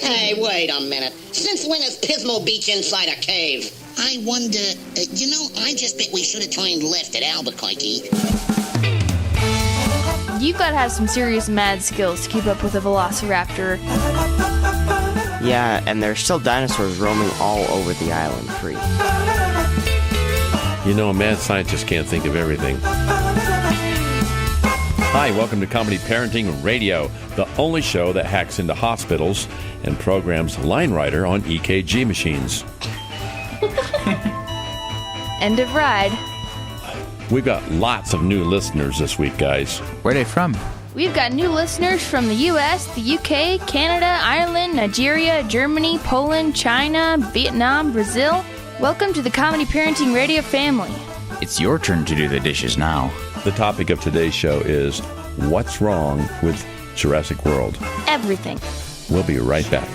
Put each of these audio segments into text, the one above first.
Hey, wait a minute. Since when is Pismo Beach inside a cave? I wonder, I just think we should have trained left at Albuquerque. You've got to have some serious mad skills to keep up with a velociraptor. Yeah, and there's still dinosaurs roaming all over the island free. You know, a mad scientist can't think of everything. Hi, welcome to Comedy Parenting Radio, the only show that hacks into hospitals and programs line writer on EKG machines. End of ride. We've got lots of new listeners this week, guys. Where are they from? We've got new listeners from the U.S., the UK, Canada, Ireland, Nigeria, Germany, Poland, China, Vietnam, Brazil. Welcome to the Comedy Parenting Radio family. It's your turn to do the dishes now. The topic of today's show is what's wrong with Jurassic World? Everything. We'll be right back.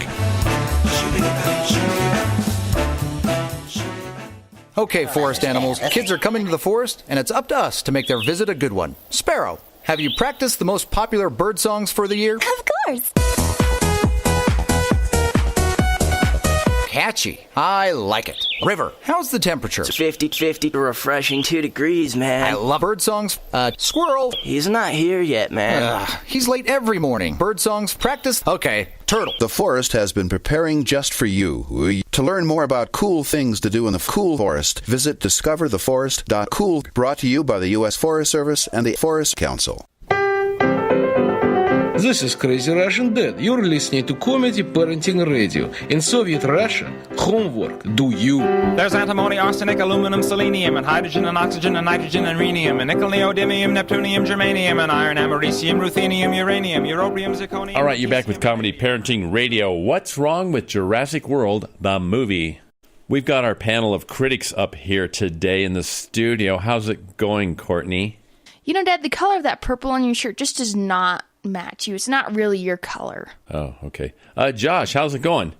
Okay, forest animals, kids are coming to the forest, and it's up to us to make their visit a good one. Sparrow, have you practiced the most popular bird songs for the year? Of course. Catchy. I like it. River, how's the temperature? It's 50, refreshing 2 degrees, man. I love bird songs. Squirrel. He's not here yet, man. He's late every morning. Bird songs, practice. Okay, turtle. The forest has been preparing just for you. To learn more about cool things to do in the cool forest, visit discovertheforest.cool, brought to you by the U.S. Forest Service and the Forest Council. This is Crazy Russian Dad. You're listening to Comedy Parenting Radio. In Soviet Russia, homework do you. There's antimony, arsenic, aluminum, selenium, and hydrogen, and oxygen, and nitrogen, and rhenium, and nickel, neodymium, neptunium, germanium, and iron, americium, ruthenium, uranium, europium, zirconium... All right, you're back with Comedy Parenting Radio. What's wrong with Jurassic World, the movie? We've got our panel of critics up here today in the studio. How's it going, Courtney? You know, Dad, the color of that purple on your shirt just does not match you. It's not really your color. Oh, okay. Josh, how's it going?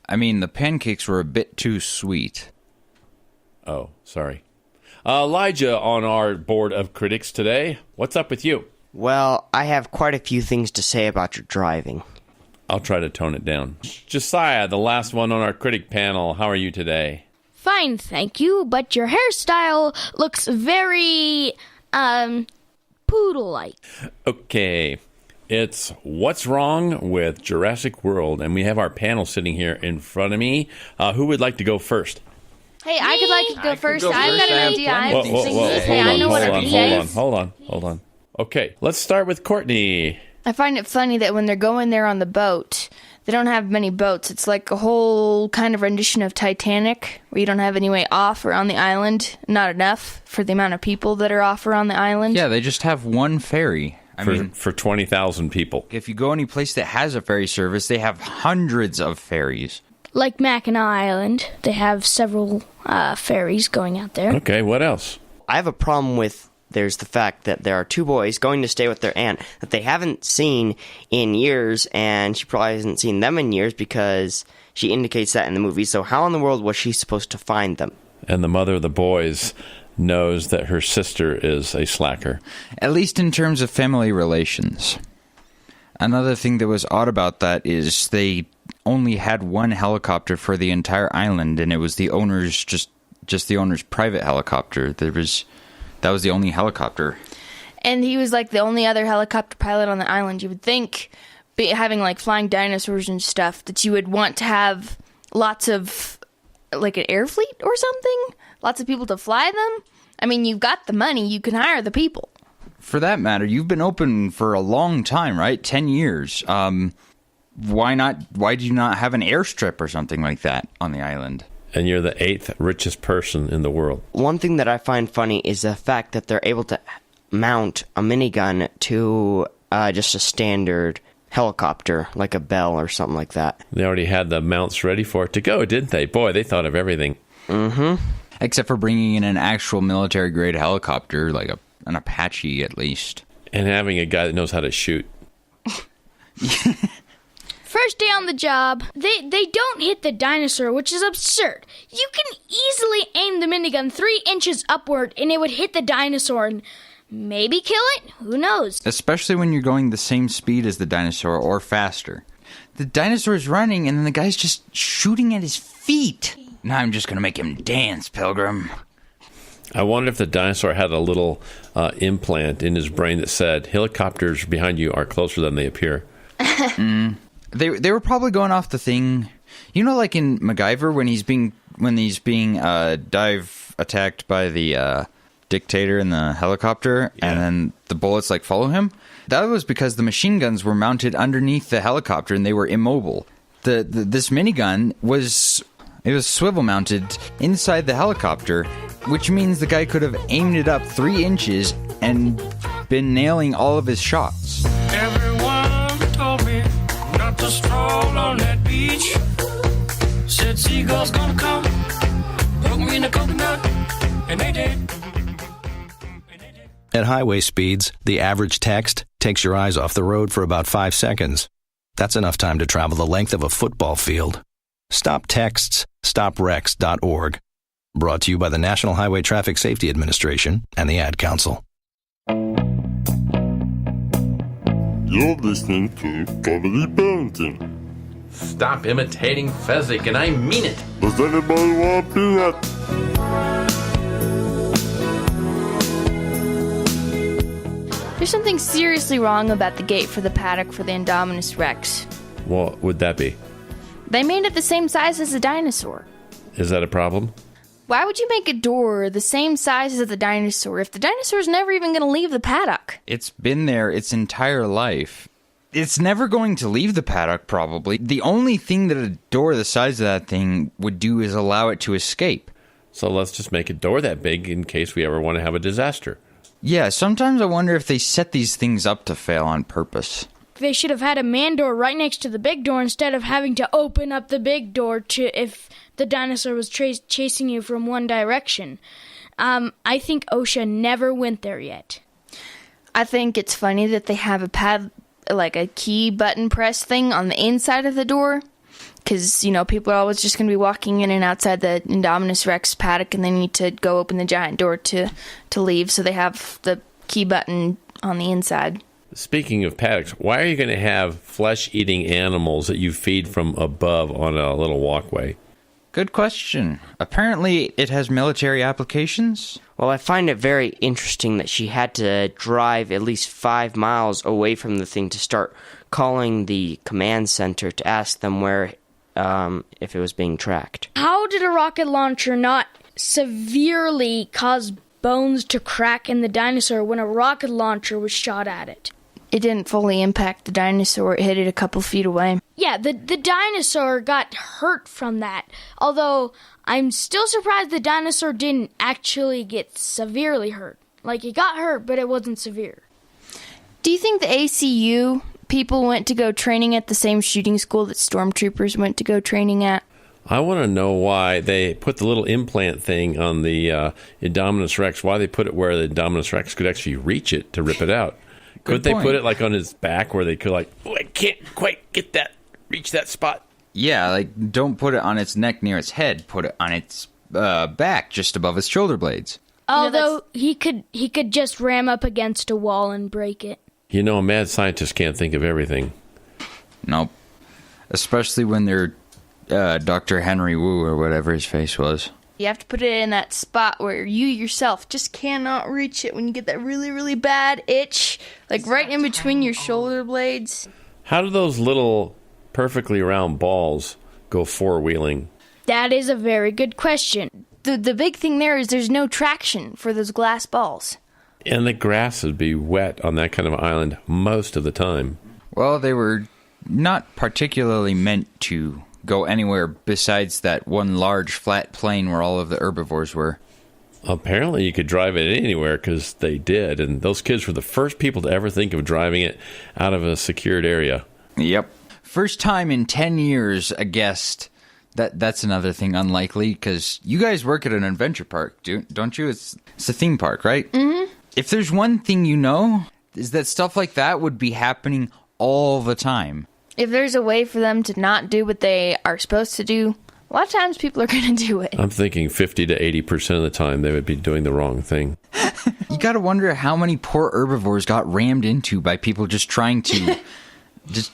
I mean, the pancakes were a bit too sweet. Oh, sorry. Elijah on our board of critics today. What's up with you? Well, I have quite a few things to say about your driving. I'll try to tone it down. Josiah, the last one on our critic panel. How are you today? Fine, thank you, but your hairstyle looks very, poodle-like. Okay. It's what's wrong with Jurassic World, and we have our panel sitting here in front of me. Who would like to go first? Hey, I could like to go first. I've got an idea. I know what it is. Hold on. Okay, let's start with Courtney. I find it funny that when they're going there on the boat, they don't have many boats. It's like a whole kind of rendition of Titanic, where you don't have any way off or on the island. Not enough for the amount of people that are off or on the island. Yeah, they just have one ferry. For 20,000 people. If you go any place that has a ferry service, they have hundreds of ferries. Like Mackinac Island, they have several ferries going out there. Okay, what else? I have a problem with there's the fact that there are two boys going to stay with their aunt that they haven't seen in years, and she probably hasn't seen them in years because she indicates that in the movie. So how in the world was she supposed to find them? And the mother of the boys knows that her sister is a slacker. At least in terms of family relations. Another thing that was odd about that is they only had one helicopter for the entire island, and it was the owner's just the owner's private helicopter. That was the only helicopter. And he was like the only other helicopter pilot on the island. You would think, having like flying dinosaurs and stuff, that you would want to have lots of, like an air fleet or something? Lots of people to fly them? I mean, you've got the money. You can hire the people. For that matter, you've been open for a long time, right? 10 years. Why not? Why do you not have an airstrip or something like that on the island? And you're the 8th richest person in the world. One thing that I find funny is the fact that they're able to mount a minigun to just a standard helicopter, like a Bell or something like that. They already had the mounts ready for it to go, didn't they? Boy, they thought of everything. Mm-hmm. Except for bringing in an actual military-grade helicopter, like an Apache at least. And having a guy that knows how to shoot. First day on the job, they don't hit the dinosaur, which is absurd. You can easily aim the minigun 3 inches upward, and it would hit the dinosaur and maybe kill it? Who knows? Especially when you're going the same speed as the dinosaur or faster. The dinosaur's running, and then the guy's just shooting at his feet. Now I'm just going to make him dance, Pilgrim. I wonder if the dinosaur had a little implant in his brain that said, helicopters behind you are closer than they appear. They were probably going off the thing, like in MacGyver when he's being dive attacked by the dictator in the helicopter, and then the bullets follow him. That was because the machine guns were mounted underneath the helicopter and they were immobile. This minigun was swivel mounted inside the helicopter, which means the guy could have aimed it up 3 inches and been nailing all of his shots. Everyone told me not to stroll on that beach. Said seagulls gonna come, poke me in the coconut, and they did. At highway speeds, the average text takes your eyes off the road for about 5 seconds. That's enough time to travel the length of a football field. Stop texts, stopwrecks.org. Brought to you by the National Highway Traffic Safety Administration and the Ad Council. You're listening to Comedy Parenting. Stop imitating Fezzik, and I mean it. Does anybody want a peanut? There's something seriously wrong about the gate for the paddock for the Indominus Rex. What would that be? They made it the same size as the dinosaur. Is that a problem? Why would you make a door the same size as the dinosaur if the dinosaur's never even going to leave the paddock? It's been there its entire life. It's never going to leave the paddock, probably. The only thing that a door the size of that thing would do is allow it to escape. So let's just make a door that big in case we ever want to have a disaster. Yeah, sometimes I wonder if they set these things up to fail on purpose. They should have had a man door right next to the big door instead of having to open up the big door if the dinosaur was chasing you from one direction. I think OSHA never went there yet. I think it's funny that they have a key button press thing on the inside of the door. Because, people are always just going to be walking in and outside the Indominus Rex paddock, and they need to go open the giant door to leave. So they have the key button on the inside. Speaking of paddocks, why are you going to have flesh-eating animals that you feed from above on a little walkway? Good question. Apparently, it has military applications. Well, I find it very interesting that she had to drive at least 5 miles away from the thing to start calling the command center to ask them where, if it was being tracked. How did a rocket launcher not severely cause bones to crack in the dinosaur when a rocket launcher was shot at it? It didn't fully impact the dinosaur. It hit it a couple feet away. Yeah, the dinosaur got hurt from that. Although, I'm still surprised the dinosaur didn't actually get severely hurt. It got hurt, but it wasn't severe. Do you think the ACU people went to go training at the same shooting school that stormtroopers went to go training at? I want to know why they put the little implant thing on the Indominus Rex, why they put it where the Indominus Rex could actually reach it to rip it out. Could they put it on his back where they could I can't quite reach that spot? Yeah, don't put it on its neck near its head. Put it on its back just above its shoulder blades. Although he could just ram up against a wall and break it. A mad scientist can't think of everything. Nope. Especially when they're Dr. Henry Wu or whatever his face was. You have to put it in that spot where you yourself just cannot reach it when you get that really, really bad itch, right in between your shoulder blades. How do those little perfectly round balls go four-wheeling? That is a very good question. The big thing there is there's no traction for those glass balls. And the grass would be wet on that kind of island most of the time. Well, they were not particularly meant to go anywhere besides that one large flat plain where all of the herbivores were. Apparently you could drive it anywhere because they did, and those kids were the first people to ever think of driving it out of a secured area. Yep. First time in 10 years a guest. That's another thing unlikely, because you guys work at an adventure park, don't you? It's a theme park, right? Mm-hmm. If there's one thing is that stuff like that would be happening all the time. If there's a way for them to not do what they are supposed to do, a lot of times people are going to do it. I'm thinking 50 to 80% of the time they would be doing the wrong thing. You got to wonder how many poor herbivores got rammed into by people just trying to just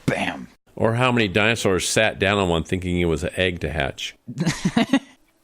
bam, Or how many dinosaurs sat down on one thinking it was an egg to hatch.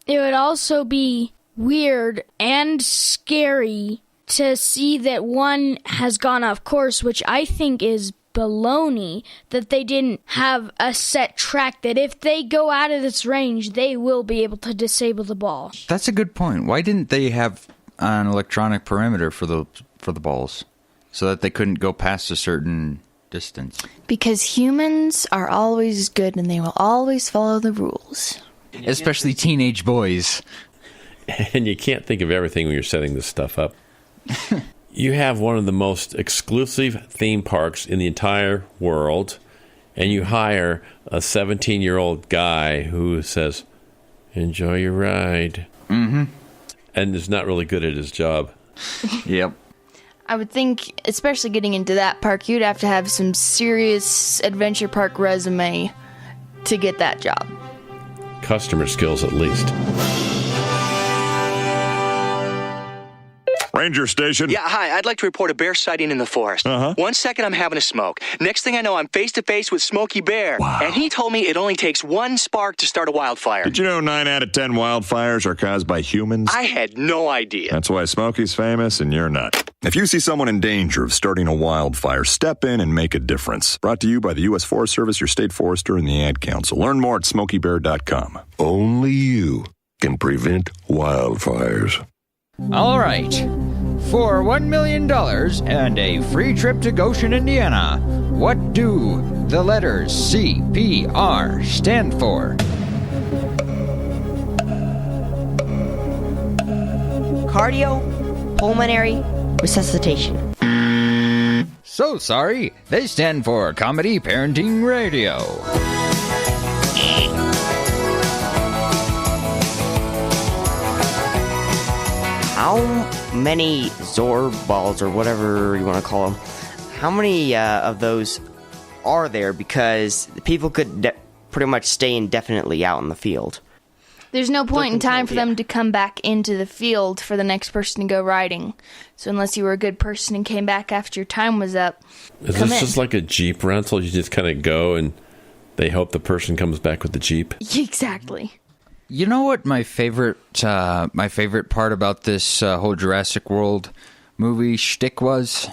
It would also be weird and scary to see that one has gone off course, which I think is baloney, that they didn't have a set track that if they go out of this range, they will be able to disable the ball. That's a good point. Why didn't they have an electronic perimeter for the balls so that they couldn't go past a certain distance? Because humans are always good and they will always follow the rules. Especially teenage boys. And you can't think of everything when you're setting this stuff up. You have one of the most exclusive theme parks in the entire world, and you hire a 17-year-old guy who says, "Enjoy your ride." Mm-hmm. And is not really good at his job. Yep. I would think, especially getting into that park, you'd have to have some serious adventure park resume to get that job. Customer skills, at least. Ranger Station. Yeah, hi. I'd like to report a bear sighting in the forest. 1 second, I'm having a smoke. Next thing I know, I'm face-to-face with Smokey Bear. Wow. And he told me it only takes one spark to start a wildfire. Did you know 9 out of 10 wildfires are caused by humans? I had no idea. That's why Smokey's famous and you're not. If you see someone in danger of starting a wildfire, step in and make a difference. Brought to you by the U.S. Forest Service, your state forester, and the Ad Council. Learn more at smokeybear.com. Only you can prevent wildfires. All right. For $1 million and a free trip to Goshen, Indiana, what do the letters CPR stand for? Cardiopulmonary resuscitation. So sorry. They stand for Comedy Parenting Radio. How many Zor balls, or whatever you want to call them, how many of those are there? Because people could pretty much stay indefinitely out in the field. There's no point in time for them to come back into the field for the next person to go riding. So unless you were a good person and came back after your time was up, Is this just like a Jeep rental? You just kind of go and they hope the person comes back with the Jeep? Exactly. You know what my favorite part about this whole Jurassic World movie shtick was?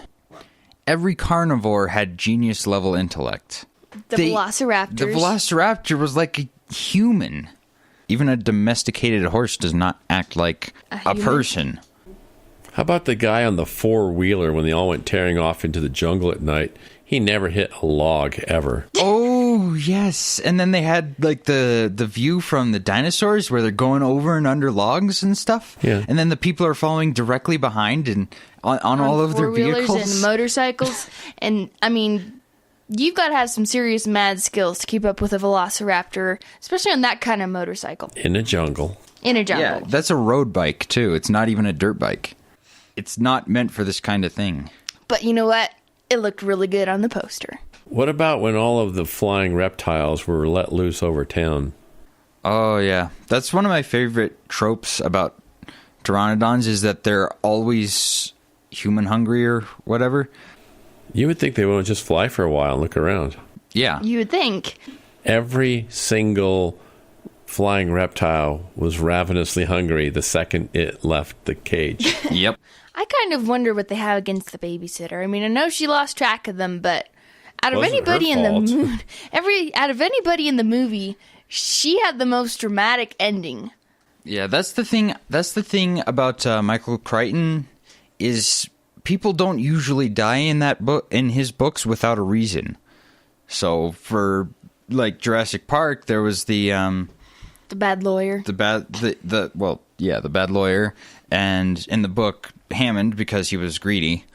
Every carnivore had genius-level intellect. The velociraptors. The velociraptor was like a human. Even a domesticated horse does not act like a person. How about the guy on the four-wheeler when they all went tearing off into the jungle at night? He never hit a log, ever. Oh, yes. And then they had, like, the view from the dinosaurs where they're going over and under logs and stuff. Yeah. And then the people are following directly behind and on all of their vehicles. Four-wheelers and motorcycles. And, I mean, you've got to have some serious mad skills to keep up with a velociraptor, especially on that kind of motorcycle. In a jungle. In a jungle. Yeah, that's a road bike, too. It's not even a dirt bike. It's not meant for this kind of thing. But you know what? It looked really good on the poster. What about when all of the flying reptiles were let loose over town? Oh, yeah. That's one of my favorite tropes about pteranodons is that they're always human hungry or whatever. You would think they would just fly for a while and look around. Yeah. You would think. Every single flying reptile was ravenously hungry the second it left the cage. Yep. I kind of wonder what they have against the babysitter. I mean, I know she lost track of them, but out of anybody in the movie, she had the most dramatic ending. Yeah, that's the thing. That's the thing about Michael Crichton is people don't usually die in that book in his books without a reason. So for like Jurassic Park, there was the bad lawyer. The bad lawyer, and in the book Hammond because he was greedy,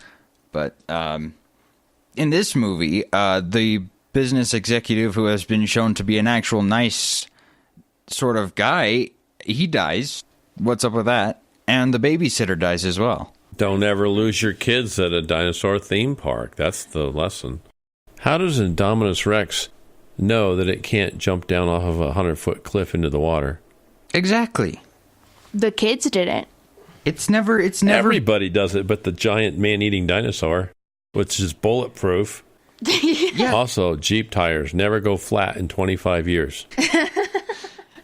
but in this movie, the business executive who has been shown to be an actual nice sort of guy, he dies. What's up with that? And the babysitter dies as well. Don't ever lose your kids at a dinosaur theme park. That's the lesson. How does Indominus Rex know that it can't jump down off of a 100-foot cliff into the water? Exactly. The kids didn't. It's never. Everybody does it, but the giant man-eating dinosaur, which is bulletproof. Yeah. Also, Jeep tires never go flat in 25 years.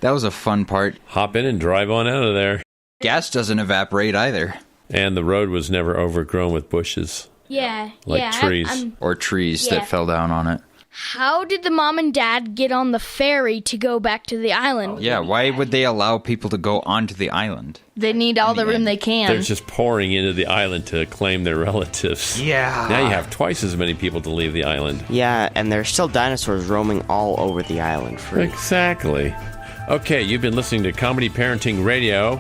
That was a fun part. Hop in and drive on out of there. Gas doesn't evaporate either. And the road was never overgrown with bushes. Yeah. Like trees. Or trees that fell down on it. How did the mom and dad get on the ferry to go back to the island? Yeah, why would they allow people to go onto the island? They need all the room they can. They're just pouring into the island to claim their relatives. Yeah. Now you have twice as many people to leave the island. Yeah, and there's still dinosaurs roaming all over the island free. Exactly. Okay, you've been listening to Comedy Parenting Radio.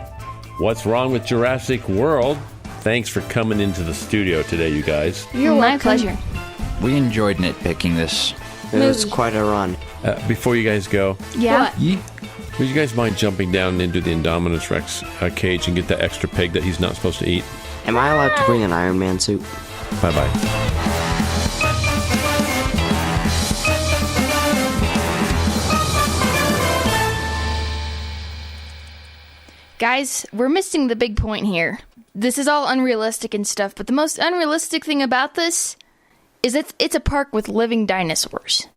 What's wrong with Jurassic World? Thanks for coming into the studio today, you guys. My pleasure. We enjoyed nitpicking this. It was quite a run. Before you guys go, Yeah. would you guys mind jumping down into the Indominus Rex cage and get that extra pig that he's not supposed to eat? Am I allowed to bring an Iron Man suit? Bye-bye. Guys, we're missing the big point here. This is all unrealistic and stuff, but the most unrealistic thing about this is it's a park with living dinosaurs.